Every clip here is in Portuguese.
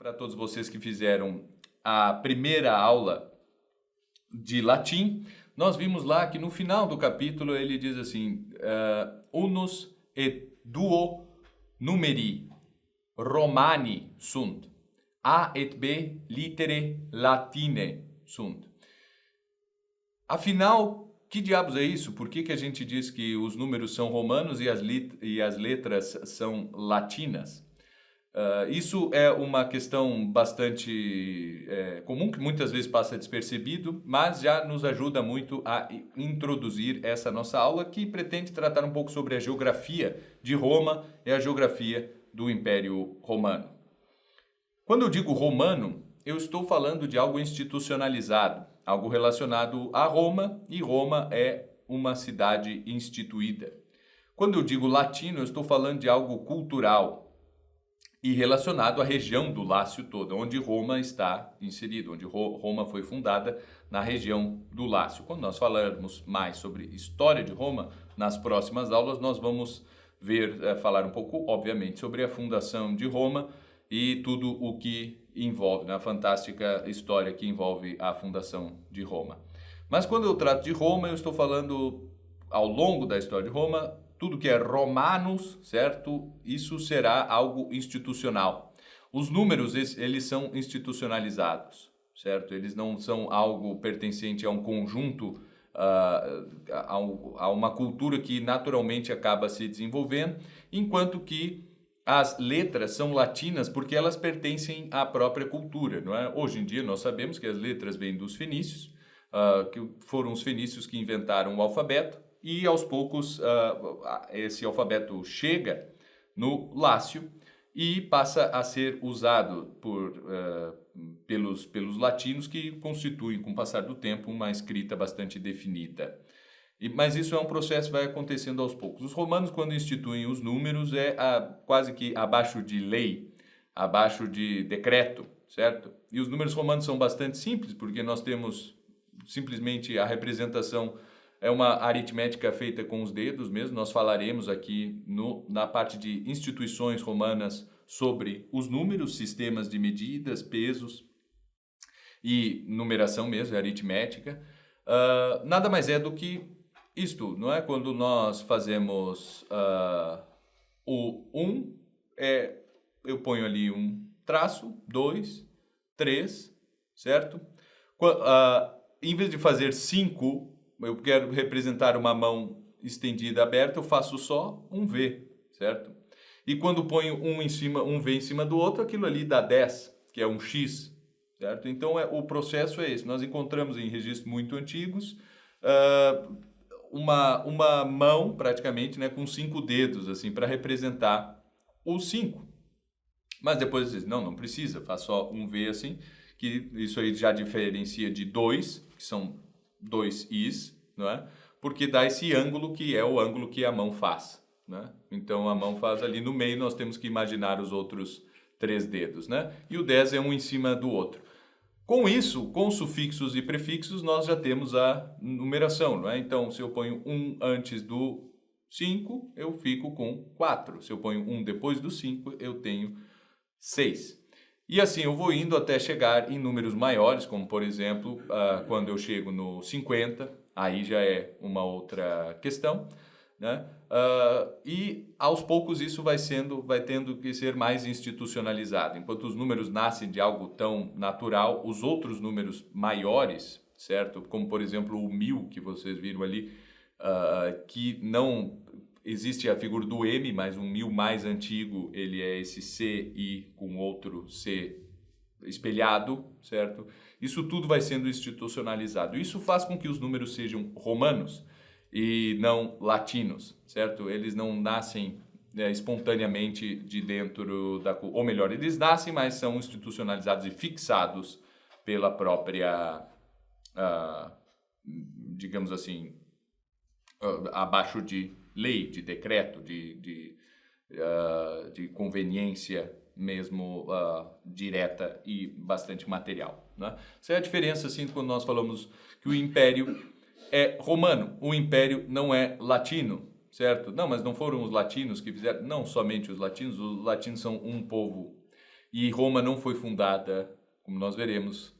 para todos vocês que fizeram a primeira aula de latim. Nós vimos lá que no final do capítulo ele diz assim, unus et duo numeri Romani sunt, A et B litere latine sunt. Afinal, que diabos é isso? Por que a gente diz que os números são romanos e as letras são latinas? Isso é uma questão bastante comum, que muitas vezes passa despercebido, mas já nos ajuda muito a introduzir essa nossa aula, que pretende tratar um pouco sobre a geografia de Roma e a geografia do Império Romano. Quando eu digo romano, eu estou falando de algo institucionalizado, algo relacionado a Roma, e Roma é uma cidade instituída. Quando eu digo latino, eu estou falando de algo cultural e relacionado à região do Lácio toda, onde Roma está inserida, onde Roma foi fundada na região do Lácio. Quando nós falarmos mais sobre história de Roma, nas próximas aulas nós vamos falar um pouco, obviamente, sobre a fundação de Roma e tudo o que envolve, na fantástica história que envolve a fundação de Roma. Mas quando eu trato de Roma, eu estou falando ao longo da história de Roma, tudo que é romanos, certo? Isso será algo institucional. Os números, eles são institucionalizados, certo? Eles não são algo pertencente a um conjunto, a uma cultura que naturalmente acaba se desenvolvendo, enquanto que as letras são latinas porque elas pertencem à própria cultura, não é? Hoje em dia nós sabemos que as letras vêm dos fenícios, que foram os fenícios que inventaram o alfabeto, e aos poucos esse alfabeto chega no Lácio e passa a ser usado pelos latinos, que constituem, com o passar do tempo, uma escrita bastante definida. Mas isso é um processo que vai acontecendo aos poucos. Os romanos, quando instituem os números, quase que abaixo de lei, abaixo de decreto, certo? E os números romanos são bastante simples, porque nós temos simplesmente a representação, é uma aritmética feita com os dedos mesmo. Nós falaremos aqui na parte de instituições romanas sobre os números, sistemas de medidas, pesos e numeração mesmo, aritmética. Nada mais é do que isto, não é? Quando nós fazemos o 1, eu ponho ali um traço, 2, 3, certo? Em vez de fazer 5, eu quero representar uma mão estendida aberta, eu faço só um V, certo? E quando ponho um V em cima do outro, aquilo ali dá 10, que é um X, certo? Então o processo é esse. Nós encontramos em registros muito antigos uma mão, praticamente, né, com 5 dedos, assim, para representar os 5. Mas depois diz, não precisa, faz só um V assim, que isso aí já diferencia de 2, que são 2 Is, não é? Porque dá esse ângulo que é o ângulo que a mão faz, né? Então a mão faz ali no meio, nós temos que imaginar os outros 3 dedos, né? E o 10 é um em cima do outro. Com isso, com sufixos e prefixos, nós já temos a numeração, não é? Então, se eu ponho 1 antes do 5, eu fico com 4. Se eu ponho 1 depois do 5, eu tenho 6. E assim eu vou indo até chegar em números maiores, como por exemplo, quando eu chego no 50, aí já é uma outra questão, né? E aos poucos isso vai tendo que ser mais institucionalizado. Enquanto os números nascem de algo tão natural, os outros números maiores, certo? Como por exemplo o 1000 que vocês viram ali, que não existe a figura do M, mas um 1000 mais antigo, ele é esse CI com outro C espelhado, certo? Isso tudo vai sendo institucionalizado. Isso faz com que os números sejam romanos e não latinos, certo? Eles não nascem espontaneamente de dentro ou melhor, eles nascem, mas são institucionalizados e fixados pela própria, digamos assim, abaixo de lei, de decreto, de conveniência mesmo direta e bastante material, né? Essa é a diferença, assim, quando nós falamos que o Império é romano, o Império não é latino, certo? Não, mas não foram os latinos que fizeram, não somente os latinos são um povo. E Roma não foi fundada, como nós veremos,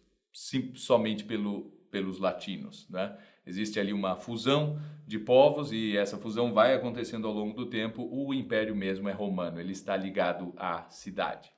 somente pelos latinos, né? Existe ali uma fusão de povos e essa fusão vai acontecendo ao longo do tempo. O império mesmo é romano, ele está ligado à cidade.